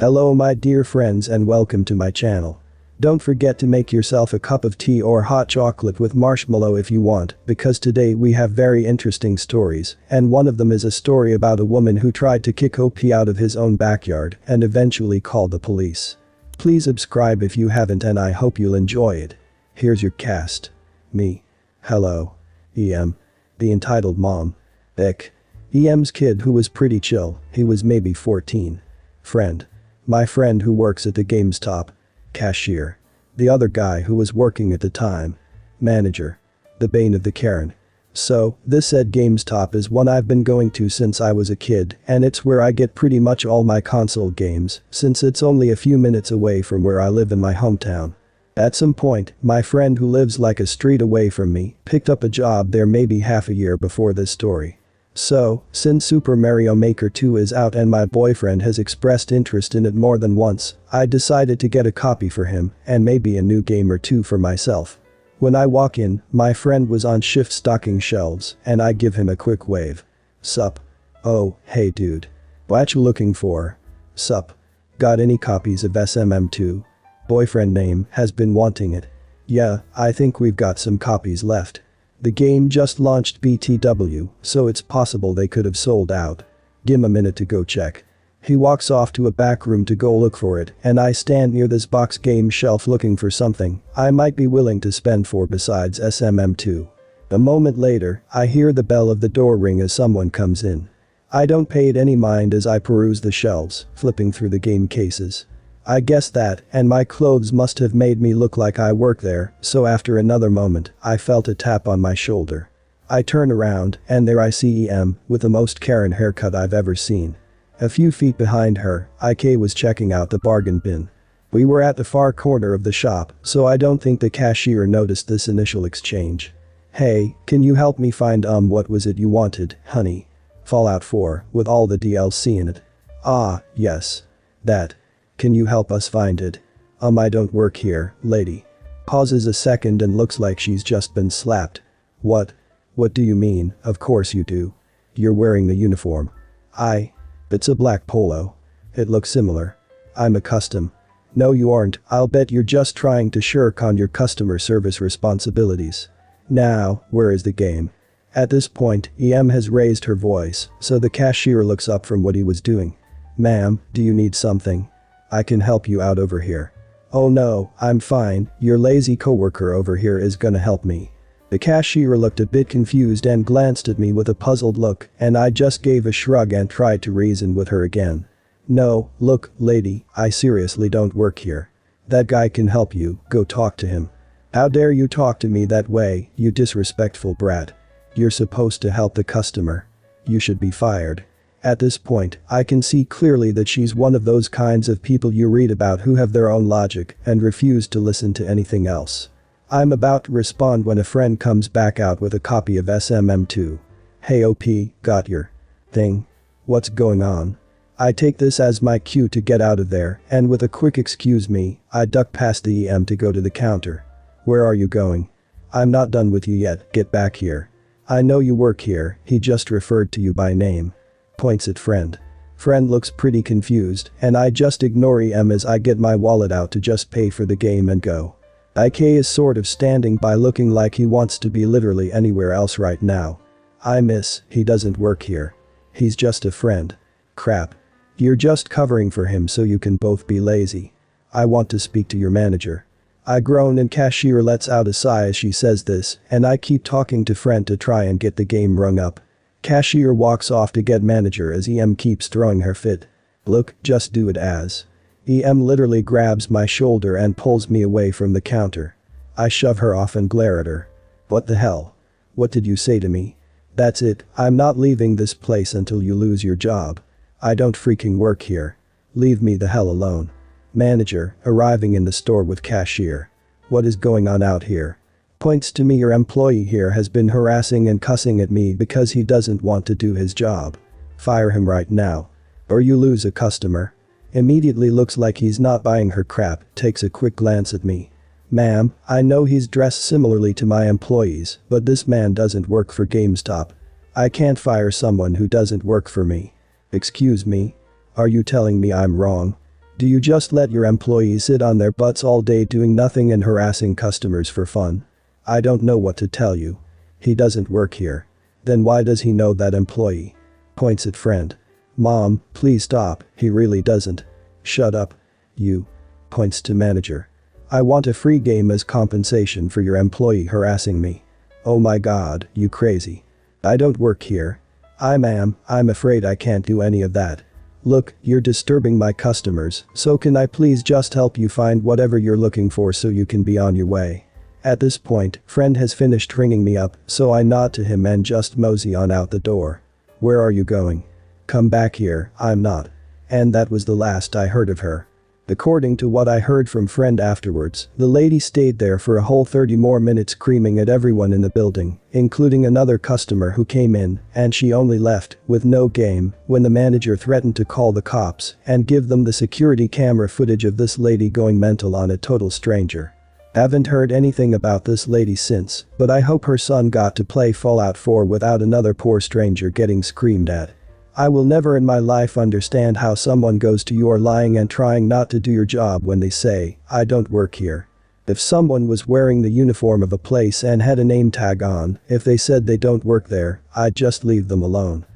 Hello my dear friends and welcome to my channel. Don't forget to make yourself a cup of tea or hot chocolate with marshmallow if you want, because today we have very interesting stories, and one of them is a story about a woman who tried to kick OP out of his own backyard and eventually called the police. Please subscribe if you haven't and I hope you'll enjoy it. Here's your cast. Me. Hello. EM. The entitled mom. Ick. EM's kid who was pretty chill, he was maybe 14. Friend. My friend who works at the GameStop. Cashier. The other guy who was working at the time. Manager. The bane of the Karen. So, this said GameStop is one I've been going to since I was a kid, and it's where I get pretty much all my console games, since it's only a few minutes away from where I live in my hometown. At some point, my friend who lives like a street away from me picked up a job there maybe half a year before this story. So, since Super Mario Maker 2 is out and my boyfriend has expressed interest in it more than once, I decided to get a copy for him and maybe a new game or two for myself. When I walk in, my friend was on shift stocking shelves and I give him a quick wave. Sup? Oh, hey dude. What you looking for? Sup? Got any copies of SMM2? Boyfriend name has been wanting it. Yeah, I think we've got some copies left. The game just launched BTW, so it's possible they could have sold out. Give him a minute to go check. He walks off to a back room to go look for it, and I stand near this box game shelf looking for something I might be willing to spend for besides SMM2. A moment later, I hear the bell of the door ring as someone comes in. I don't pay it any mind as I peruse the shelves, flipping through the game cases. I guess that, and my clothes must have made me look like I work there, so after another moment, I felt a tap on my shoulder. I turn around, and there I see EM, with the most Karen haircut I've ever seen. A few feet behind her, IK was checking out the bargain bin. We were at the far corner of the shop, so I don't think the cashier noticed this initial exchange. Hey, can you help me find what was it you wanted, honey? Fallout 4, with all the DLC in it. Ah, yes. That. Can you help us find it? I don't work here, lady. Pauses a second and looks like she's just been slapped. What? What do you mean? Of course you do. You're wearing the uniform. It's a black polo. It looks similar. I'm a custom. No you aren't, I'll bet you're just trying to shirk on your customer service responsibilities. Now, where is the game? At this point, EM has raised her voice, so the cashier looks up from what he was doing. Ma'am, do you need something? I can help you out over here. Oh no, I'm fine, your lazy coworker over here is gonna help me. The cashier looked a bit confused and glanced at me with a puzzled look, and I just gave a shrug and tried to reason with her again. No, look, lady, I seriously don't work here. That guy can help you, go talk to him. How dare you talk to me that way, you disrespectful brat. You're supposed to help the customer. You should be fired. At this point, I can see clearly that she's one of those kinds of people you read about who have their own logic and refuse to listen to anything else. I'm about to respond when a friend comes back out with a copy of SMM2. Hey OP, got your thing? What's going on? I take this as my cue to get out of there, and with a quick excuse me, I duck past the EM to go to the counter. Where are you going? I'm not done with you yet, get back here. I know you work here, he just referred to you by name. Points at friend. Friend looks pretty confused, and I just ignore EM as I get my wallet out to just pay for the game and go. IK is sort of standing by looking like he wants to be literally anywhere else right now. I miss, he doesn't work here. He's just a friend. Crap. You're just covering for him so you can both be lazy. I want to speak to your manager. I groan and cashier lets out a sigh as she says this, and I keep talking to friend to try and get the game rung up. Cashier walks off to get manager as EM keeps throwing her fit. Look, just do it as. EM literally grabs my shoulder and pulls me away from the counter. I shove her off and glare at her. What the hell? What did you say to me? That's it, I'm not leaving this place until you lose your job. I don't freaking work here. Leave me the hell alone. Manager, arriving in the store with cashier. What is going on out here? Points to me, your employee here has been harassing and cussing at me because he doesn't want to do his job. Fire him right now. Or you lose a customer. Immediately looks like he's not buying her crap, takes a quick glance at me. Ma'am, I know he's dressed similarly to my employees, but this man doesn't work for GameStop. I can't fire someone who doesn't work for me. Excuse me? Are you telling me I'm wrong? Do you just let your employees sit on their butts all day doing nothing and harassing customers for fun? I don't know what to tell you. He doesn't work here. Then why does he know that employee? Points at friend. Mom, please stop, he really doesn't. Shut up. You. Points to manager. I want a free game as compensation for your employee harassing me. Oh my god, you crazy. I don't work here. I'm afraid I can't do any of that. Look, you're disturbing my customers, so can I please just help you find whatever you're looking for so you can be on your way. At this point, friend has finished ringing me up, so I nod to him and just mosey on out the door. Where are you going? Come back here, I'm not. And that was the last I heard of her. According to what I heard from friend afterwards, the lady stayed there for a whole 30 more minutes screaming at everyone in the building, including another customer who came in, and she only left, with no game, when the manager threatened to call the cops and give them the security camera footage of this lady going mental on a total stranger. Haven't heard anything about this lady since, but I hope her son got to play Fallout 4 without another poor stranger getting screamed at. I will never in my life understand how someone goes to your lying and trying not to do your job when they say, I don't work here. If someone was wearing the uniform of a place and had a name tag on, if they said they don't work there, I'd just leave them alone.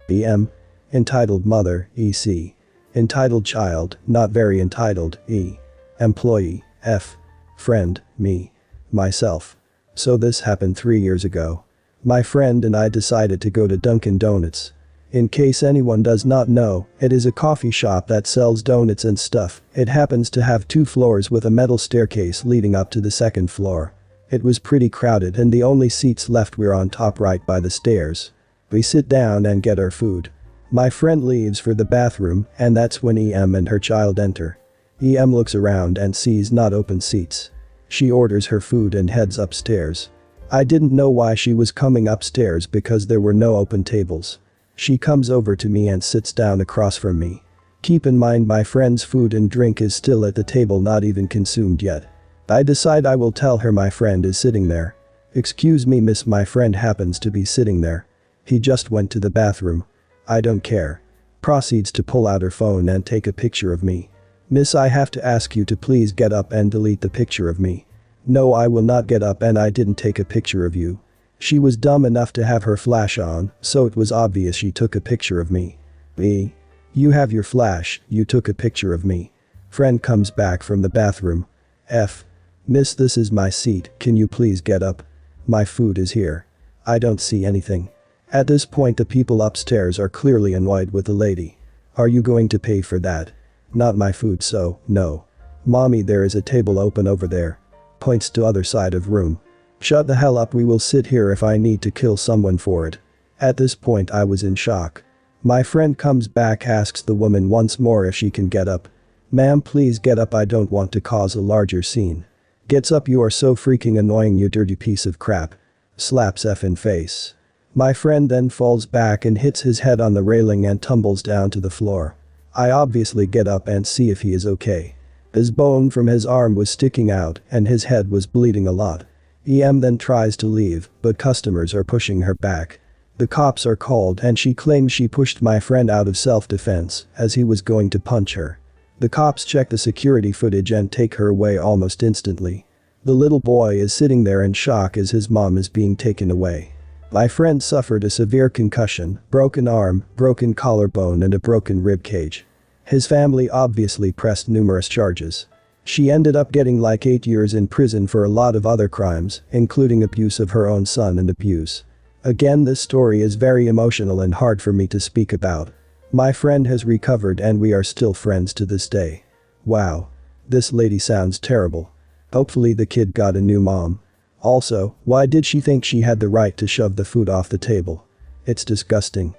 EM. Entitled mother, EC. Entitled child, not very entitled, E. Employee, F. Friend, me. Myself. So this happened 3 years ago. My friend and I decided to go to Dunkin' Donuts. In case anyone does not know, it is a coffee shop that sells donuts and stuff. It happens to have 2 floors with a metal staircase leading up to the 2nd floor. It was pretty crowded and the only seats left were on top right by the stairs. We sit down and get our food. My friend leaves for the bathroom and that's when EM and her child enter. EM looks around and sees not open seats. She orders her food and heads upstairs. I didn't know why she was coming upstairs because there were no open tables. She comes over to me and sits down across from me. Keep in mind my friend's food and drink is still at the table, not even consumed yet. I decide I will tell her my friend is sitting there. Excuse me miss, my friend happens to be sitting there. He just went to the bathroom. I don't care. Proceeds to pull out her phone and take a picture of me. Miss, I have to ask you to please get up and delete the picture of me. No, I will not get up and I didn't take a picture of you. She was dumb enough to have her flash on, so it was obvious she took a picture of me. E. You have your flash, you took a picture of me. Friend comes back from the bathroom. F. Miss, this is my seat, can you please get up? My food is here. I don't see anything. At this point the people upstairs are clearly annoyed with the lady. Are you going to pay for that? Not my food, so, no. Mommy, there is a table open over there. Points to other side of room. Shut the hell up, we will sit here if I need to kill someone for it. At this point I was in shock. My friend comes back, asks the woman once more if she can get up. Ma'am, please get up, I don't want to cause a larger scene. Gets up, you are so freaking annoying, you dirty piece of crap. Slaps F in face. My friend then falls back and hits his head on the railing and tumbles down to the floor. I obviously get up and see if he is okay. His bone from his arm was sticking out and his head was bleeding a lot. EM then tries to leave, but customers are pushing her back. The cops are called and she claims she pushed my friend out of self-defense as he was going to punch her. The cops check the security footage and take her away almost instantly. The little boy is sitting there in shock as his mom is being taken away. My friend suffered a severe concussion, broken arm, broken collarbone and a broken rib cage. His family obviously pressed numerous charges. She ended up getting like 8 years in prison for a lot of other crimes, including abuse of her own son and abuse. Again, this story is very emotional and hard for me to speak about. My friend has recovered and we are still friends to this day. Wow. This lady sounds terrible. Hopefully the kid got a new mom. Also, why did she think she had the right to shove the food off the table? It's disgusting.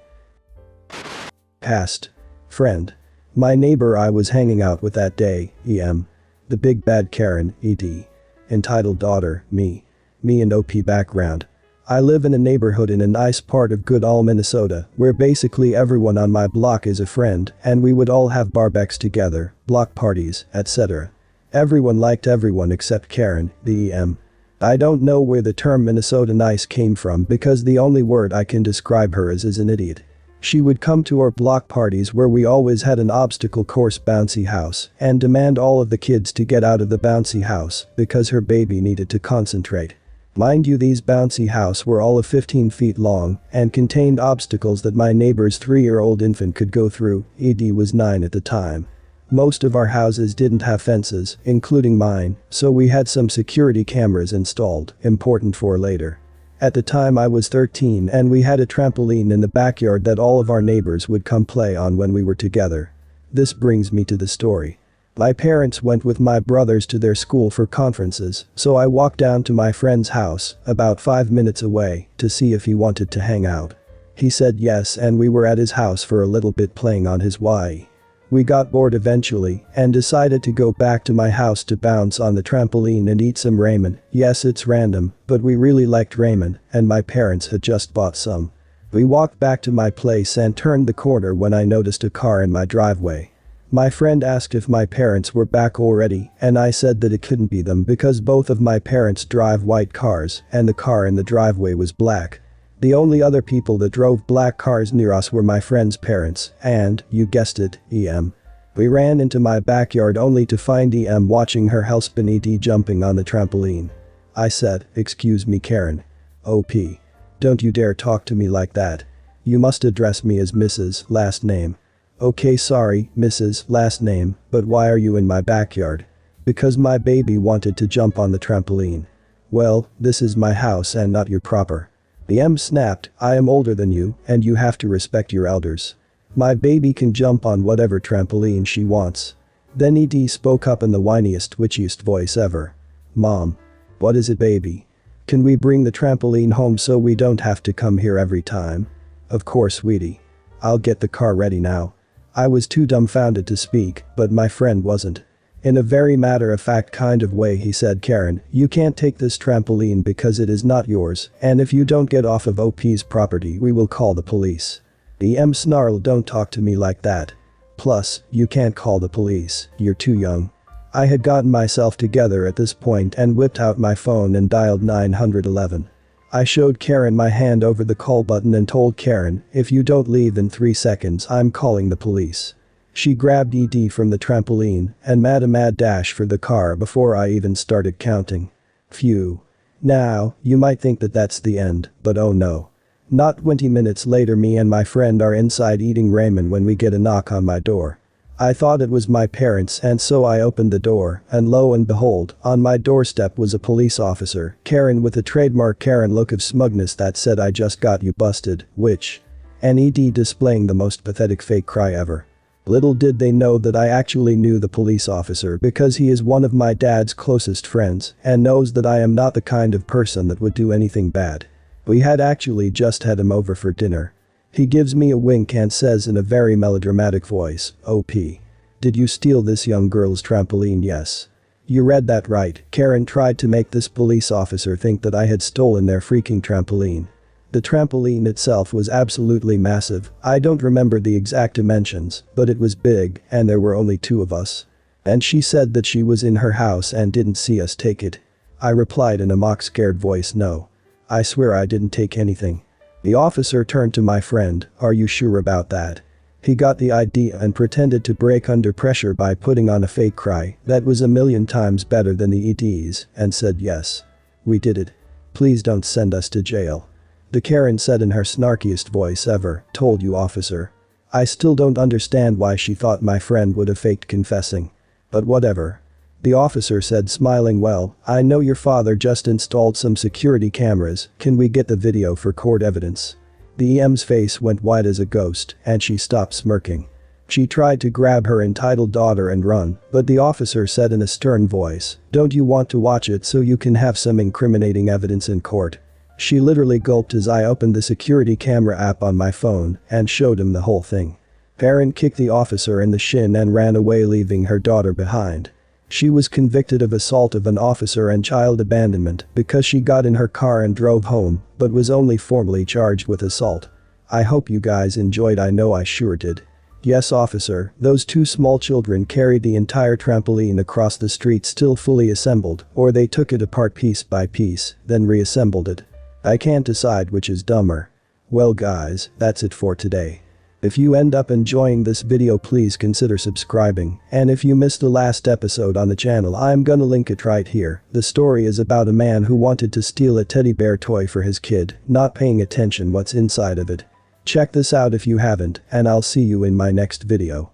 Past. Friend. My neighbor I was hanging out with that day, EM. The big bad Karen, ED. Entitled daughter, me. Me and OP background. I live in a neighborhood in a nice part of Goodall, Minnesota, where basically everyone on my block is a friend and we would all have barbeques together, block parties, etc. Everyone liked everyone except Karen, the EM. I don't know where the term Minnesota nice came from because the only word I can describe her as is an idiot. She would come to our block parties where we always had an obstacle course bouncy house and demand all of the kids to get out of the bouncy house because her baby needed to concentrate. Mind you, these bouncy house were all of 15 feet long and contained obstacles that my neighbor's 3-year-old infant could go through. Edie was 9 at the time. Most of our houses didn't have fences, including mine, so we had some security cameras installed, important for later. At the time I was 13 and we had a trampoline in the backyard that all of our neighbors would come play on when we were together. This brings me to the story. My parents went with my brothers to their school for conferences, so I walked down to my friend's house, about 5 minutes away, to see if he wanted to hang out. He said yes and we were at his house for a little bit playing on his Wii. We got bored eventually and decided to go back to my house to bounce on the trampoline and eat some ramen. Yes, it's random, but we really liked ramen and my parents had just bought some. We walked back to my place and turned the corner when I noticed a car in my driveway. My friend asked if my parents were back already and I said that it couldn't be them because both of my parents drive white cars and the car in the driveway was black. The only other people that drove black cars near us were my friend's parents and, you guessed it, EM. We ran into my backyard only to find EM watching her husband ET jumping on the trampoline. I said, "Excuse me, Karen." OP. Don't you dare talk to me like that. You must address me as Mrs. last name. Okay, sorry, Mrs. last name, but why are you in my backyard? Because my baby wanted to jump on the trampoline. Well, this is my house and not your proper. The M snapped, "I am older than you and you have to respect your elders. My baby can jump on whatever trampoline she wants." Then ED spoke up in the whiniest witchiest voice ever. "Mom. What is it, baby? Can we bring the trampoline home so we don't have to come here every time?" "Of course, sweetie. I'll get the car ready now." I was too dumbfounded to speak, but my friend wasn't. In a very matter-of-fact kind of way he said, "Karen, you can't take this trampoline because it is not yours, and if you don't get off of OP's property we will call the police." EM snarled, "Don't talk to me like that. Plus, you can't call the police, you're too young." I had gotten myself together at this point and whipped out my phone and dialed 911. I showed Karen my hand over the call button and told Karen, "If you don't leave in 3 seconds I'm calling the police." She grabbed ED from the trampoline and made a mad dash for the car before I even started counting. Phew. Now, you might think that that's the end, but oh no. Not 20 minutes later me and my friend are inside eating ramen when we get a knock on my door. I thought it was my parents and so I opened the door and lo and behold, on my doorstep was a police officer, Karen, with a trademark Karen look of smugness that said, "I just got you busted," which. And ED displaying the most pathetic fake cry ever. Little did they know that I actually knew the police officer because he is one of my dad's closest friends and knows that I am not the kind of person that would do anything bad. We had actually just had him over for dinner. He gives me a wink and says in a very melodramatic voice, "OP. Did you steal this young girl's trampoline?" "Yes. You read that right." Karen tried to make this police officer think that I had stolen their freaking trampoline. The trampoline itself was absolutely massive. I don't remember the exact dimensions, but it was big and there were only 2 of us. And she said that she was in her house and didn't see us take it. I replied in a mock scared voice, "No. I swear I didn't take anything." The officer turned to my friend, "Are you sure about that?" He got the idea and pretended to break under pressure by putting on a fake cry that was a million times better than the ED's and said, "Yes. We did it. Please don't send us to jail." The Karen said in her snarkiest voice ever, "Told you, officer." I still don't understand why she thought my friend would have faked confessing. But whatever. The officer said, smiling, "Well, I know your father just installed some security cameras. Can we get the video for court evidence?" The EM's face went white as a ghost and she stopped smirking. She tried to grab her entitled daughter and run, but the officer said in a stern voice, "Don't you want to watch it so you can have some incriminating evidence in court?" She literally gulped as I opened the security camera app on my phone and showed him the whole thing. Karen kicked the officer in the shin and ran away, leaving her daughter behind. She was convicted of assault of an officer and child abandonment because she got in her car and drove home, but was only formally charged with assault. I hope you guys enjoyed. I know I sure did. Yes, officer, those 2 small children carried the entire trampoline across the street still fully assembled, or they took it apart piece by piece, then reassembled it. I can't decide which is dumber. Well guys, that's it for today. If you end up enjoying this video, please consider subscribing, and if you missed the last episode on the channel, I'm gonna link it right here. The story is about a man who wanted to steal a teddy bear toy for his kid, not paying attention what's inside of it. Check this out if you haven't, and I'll see you in my next video.